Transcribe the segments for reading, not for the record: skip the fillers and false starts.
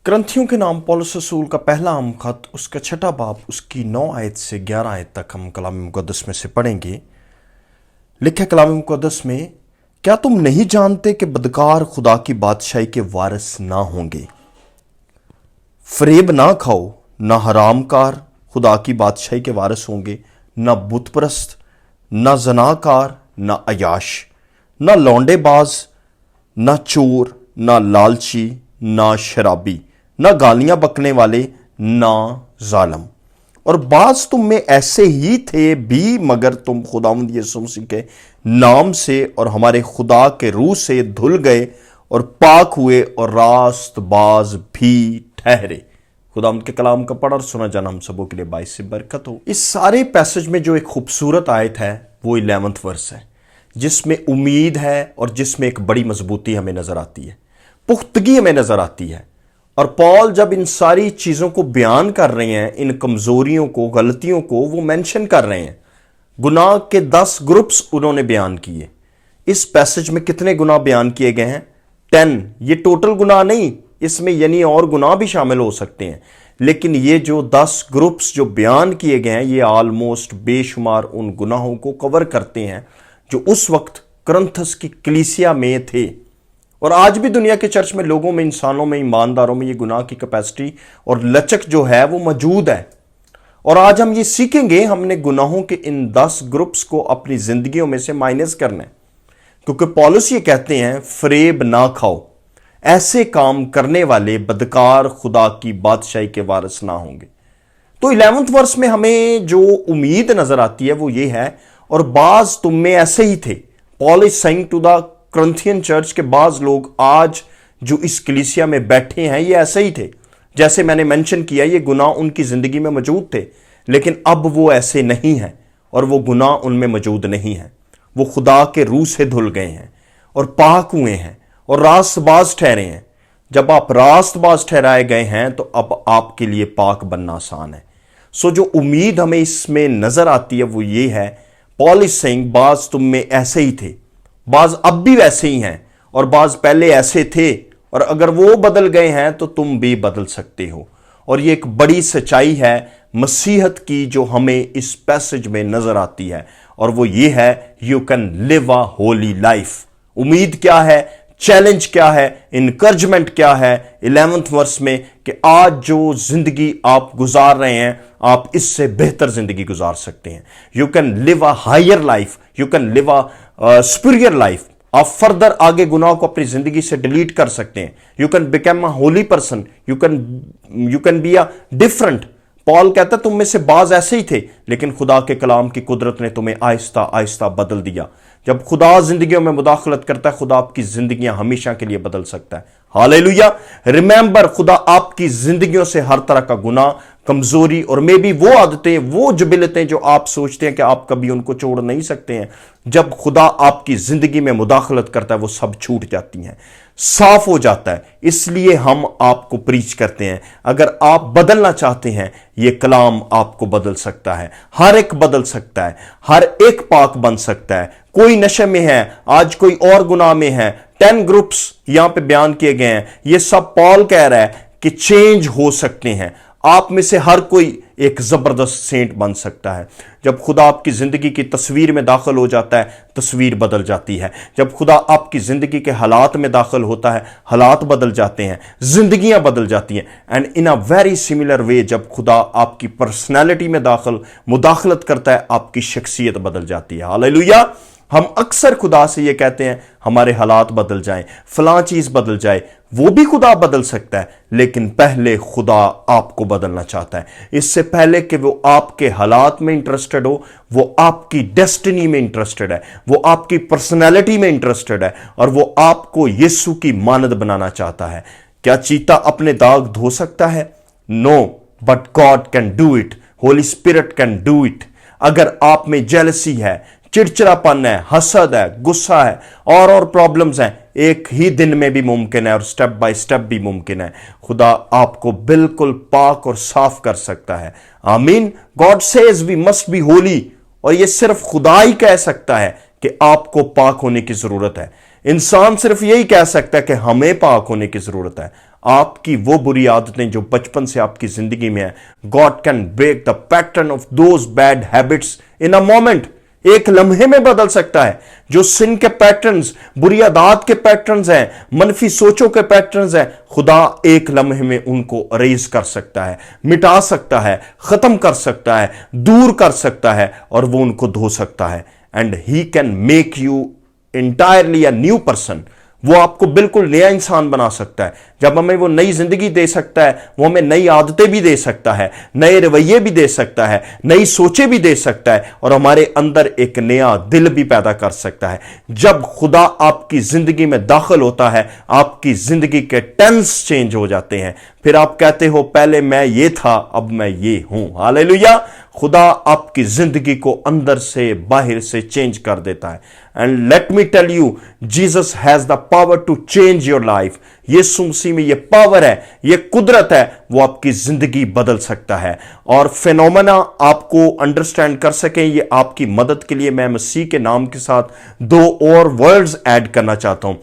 करंथियों के नाम पौलुस रसूल का पहला आम खत उसका 6 बाब उसकी 9 आयत से 11 आयत तक हम कलाम मुक़द्दस में से पढ़ेंगे। लिखा कलाम मुक़द्दस में, क्या तुम नहीं जानते कि बदकार खुदा की बादशाही के वारिस ना होंगे? फरेब ना खाओ, ना हरामकार खुदा की बादशाही के वारिस होंगे, ना बुतप्रस्त, ना जनाकार, ना अयाश, ना लौंडेबाज, ना चोर, ना लालची, ना शराबी, ना गालियां बकने वाले, ना जालम। और बाज तुम में ऐसे ही थे भी, मगर तुम खुदावंद यीशु मसीह के नाम से और हमारे खुदा के रूह से धुल गए और पाक हुए और रास्तबाज भी ठहरे। खुदावंद के कलाम का पढ़ा और सुना जाना हम सबों के लिए बाइस से बरकत हो। इस सारे पैसेज में जो एक खूबसूरत आयत है वो 11वां वर्स है, जिसमें उम्मीद है और जिसमें एक बड़ी मजबूती हमें नजर आती है, पुख्तगी हमें नजर आती है। और पॉल जब इन सारी चीजों को बयान कर रहे हैं, इन कमजोरियों को, गलतियों को वो मेंशन कर रहे हैं। गुनाह के 10 ग्रुप्स उन्होंने बयान किए। इस पैसेज में कितने गुनाह बयान किए गए हैं? 10। ये टोटल गुनाह नहीं, इसमें यानी और गुनाह भी शामिल हो सकते हैं, लेकिन ये जो 10 ग्रुप्स जो बयान किए गए हैं ये ऑलमोस्ट बेशुमार उन गुनाहों को कवर करते हैं जो उस वक्त करंथस की कलीसिया में थे। और आज भी दुनिया के चर्च में लोगों में, इंसानों में, ईमानदारों में ये गुनाह की कैपेसिटी और लचक जो है वो मौजूद है। और आज हम ये सीखेंगे, हमने गुनाहों के इन 10 ग्रुप्स को अपनी जिंदगियों में से माइनस करना है, क्योंकि पौलुस ये कहते हैं फरेब ना खाओ, ऐसे काम करने वाले बदकार खुदा की बादशाही के वारिस ना होंगे। तो 11वां वर्स में हमें जो उम्मीद नजर आती है वो ये है, और बाज तुम में ऐसे ही थे। Paul is saying to the Corinthian church के बाज लोग आज जो इस कलीसिया में बैठे हैं ये ऐसे ही थे। जैसे मैंने मेंशन किया, ये गुनाह उनकी जिंदगी में मौजूद थे, लेकिन अब वो ऐसे नहीं हैं और वो गुनाह उनमें मौजूद नहीं है। वो खुदा के रूह से धुल गए हैं और पाक हुए हैं और रास्तबाज ठहरे हैं। जब आप रास्तबाज ठहराए गए हैं तो अब आपके लिए पाक बनना आसान है। सो जो उम्मीद हमें इसमें नजर आती है वो ये है, पॉल इज सेइंग बाज तुम में ऐसे ही थे, बाज अब भी वैसे ही हैं, और बाज पहले ऐसे थे, और अगर वो बदल गए हैं तो तुम भी बदल सकते हो। और ये एक बड़ी सच्चाई है मसीहत की जो हमें इस पैसेज में नजर आती है, और वो ये है, you can live a Holi life. उम्मीद क्या है, चैलेंज क्या है, इनकरेजमेंट क्या है 11वां वर्स में, कि आज जो जिंदगी आप गुजार रहे हैं आप इससे बेहतर जिंदगी गुजार सकते हैं। You can live a higher life, you can live a superior life. आप फर्दर आगे गुनाह को अपनी जिंदगी से डिलीट कर सकते हैं। You can become a Holi person, you can be a different. Paul कहता तुम में से बाज ऐसे ही थे, लेकिन खुदा के कलाम की कुदरत ने तुम्हें आहिस्ता आहिस्ता बदल दिया। जब खुदा जिंदगियों में मुदाखलत करता है, खुदा आपकी जिंदगियां हमेशा के लिए बदल सकता है। हालेलुया। रिमेंबर, खुदा आपकी जिंदगियों से हर तरह का गुनाह, कमजोरी और मे भी वो आदतें, वो जबिलतें जो आप सोचते हैं कि आप कभी उनको छोड़ नहीं सकते हैं, जब खुदा आपकी जिंदगी में मुदाखलत करता है वो सब छूट जाती हैं, साफ हो जाता है। इसलिए हम आपको प्रीच करते हैं, अगर आप बदलना चाहते हैं ये कलाम आपको बदल सकता है। हर एक बदल सकता है, हर एक पाक बन सकता है। कोई नशे में है, आज कोई और गुनाह में है। 10 ग्रुप्स यहां पे बयान किए गए हैं। ये सब पॉल कह रहा है कि चेंज हो सकते हैं। आप में से हर कोई एक जबरदस्त सेंट बन सकता है। जब खुदा आपकी जिंदगी की तस्वीर में दाखिल हो जाता है, तस्वीर बदल जाती है। जब खुदा आपकी जिंदगी के हालात में दाखिल होता है, हालात बदल जाते हैं, जिंदगियां बदल जाती हैं। And in a very similar way, जब खुदा आपकी पर्सनैलिटी में मुदाखलत करता है, आपकी शख्सियत बदल जाती है। हालेलुया। हम अक्सर खुदा से ये कहते हैं हमारे हालात बदल जाएं, फलां चीज बदल जाए। वो भी खुदा बदल सकता है, लेकिन पहले खुदा आपको बदलना चाहता है। इससे पहले कि वो आपके हालात में इंटरेस्टेड हो, वो आपकी डेस्टिनी में इंटरेस्टेड है, वो आपकी पर्सनैलिटी में इंटरेस्टेड है, और वो आपको यीशु की मानद बनाना चाहता है। क्या चीता अपने दाग धो सकता है? No, but God can do it. Holy spirit can do it. अगर आप में जेलसी है, चिड़चिड़ापन है, हसद है, गुस्सा है, और प्रॉब्लम्स हैं, एक ही दिन में भी मुमकिन है और स्टेप बाय स्टेप भी मुमकिन है। खुदा आपको बिल्कुल पाक और साफ कर सकता है। आमीन। God says we must be holy, और ये सिर्फ खुदा ही कह सकता है कि आपको पाक होने की जरूरत है। इंसान सिर्फ यही कह सकता है कि हमें पाक होने की जरूरत है। آپ کی وہ بری عادتیں جو بچپن سے آپ کی زندگی میں ہیں، God can break the pattern of those bad habits in a moment. ایک لمحے میں بدل سکتا ہے. جو سن کے پیٹرنز، بری عادات کے پیٹرنز ہیں، منفی سوچوں کے پیٹرنز ہیں، خدا ایک لمحے میں ان کو اریز کر سکتا ہے، مٹا سکتا ہے، ختم کر سکتا ہے، دور کر سکتا ہے، اور وہ ان کو دھو سکتا ہے. And he can make you entirely a new person. وہ آپ کو بالکل نیا انسان بنا سکتا ہے. جب ہمیں وہ نئی زندگی دے سکتا ہے، وہ ہمیں نئی عادتیں بھی دے سکتا ہے، نئے رویے بھی دے سکتا ہے، نئی سوچیں بھی دے سکتا ہے، اور ہمارے اندر ایک نیا دل بھی پیدا کر سکتا ہے. جب خدا آپ کی زندگی میں داخل ہوتا ہے، آپ کی زندگی کے ٹینس چینج ہو جاتے ہیں. پھر آپ کہتے ہو پہلے میں یہ تھا، اب میں یہ ہوں. ہاللیلویا. خدا آپ کی زندگی کو اندر سے باہر سے چینج کر دیتا ہے. And let me tell you, Jesus has the power to change your life. یسوع مسیح میں یہ پاور ہے، یہ قدرت ہے، وہ آپ کی زندگی بدل سکتا ہے. اور فینومنا آپ کو انڈرسٹینڈ کر سکیں، یہ آپ کی مدد کے لیے میں مسیح کے نام کے ساتھ 2 اور ورڈز ایڈ کرنا چاہتا ہوں.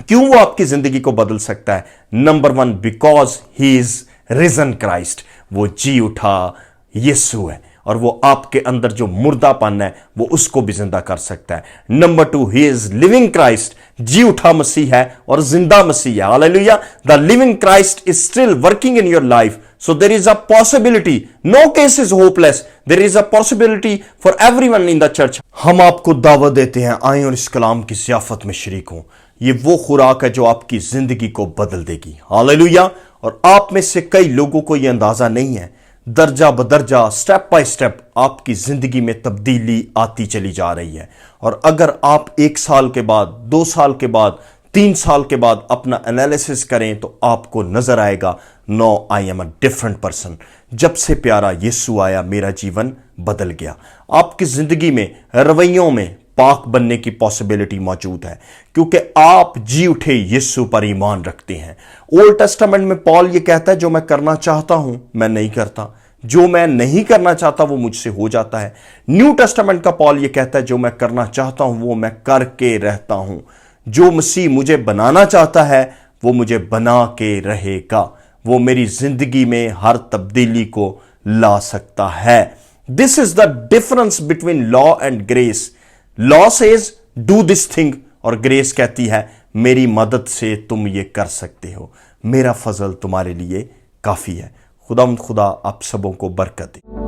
کیوں وہ آپ کی زندگی کو بدل سکتا ہے؟ Number 1، because he is reason Christ. وہ جی اٹھا یسوع ہے، اور وہ آپ کے اندر جو مردہ پن ہے وہ اس کو بھی زندہ کر سکتا ہے. Number 2، he is living Christ. جی اٹھا مسیح ہے اور زندہ مسیح ہے. Hallelujah. The living Christ is still working in your life. So there is a possibility. No case is hopeless. There is a possibility for everyone in the church. ہم آپ کو دعوت دیتے ہیں، آئیں اور اس کلام کی ضیافت میں شریک ہوں. یہ وہ خوراک ہے جو آپ کی زندگی کو بدل دے گی. ہاللیلویا. اور آپ میں سے کئی لوگوں کو یہ اندازہ نہیں ہے، درجہ بدرجہ، سٹیپ بائی سٹیپ آپ کی زندگی میں تبدیلی آتی چلی جا رہی ہے. اور اگر آپ 1 سال کے بعد، 2 سال کے بعد، 3 سال کے بعد اپنا انالیسس کریں تو آپ کو نظر آئے گا، no I am a different person. جب سے پیارا یسوع آیا میرا جیون بدل گیا. آپ کی زندگی میں، رویوں میں پاک بننے کی پاسبلٹی موجود ہے، کیونکہ آپ جی اٹھے یسوع پر ایمان رکھتے ہیں. اولڈ ٹیسٹامنٹ میں پال یہ کہتا ہے، جو میں کرنا چاہتا ہوں میں نہیں کرتا، جو میں نہیں کرنا چاہتا وہ مجھ سے ہو جاتا ہے. نیو ٹیسٹامنٹ کا پال یہ کہتا ہے، جو میں کرنا چاہتا ہوں وہ میں کر کے رہتا ہوں. جو مسیح مجھے بنانا چاہتا ہے وہ مجھے بنا کے رہے گا. وہ میری زندگی میں ہر تبدیلی کو لا سکتا ہے. This is the difference between law and grace. Law says do this thing, اور گریس کہتی ہے میری مدد سے تم یہ کر سکتے ہو، میرا فضل تمہارے لیے کافی ہے. خدا آپ سبوں کو برکت دے.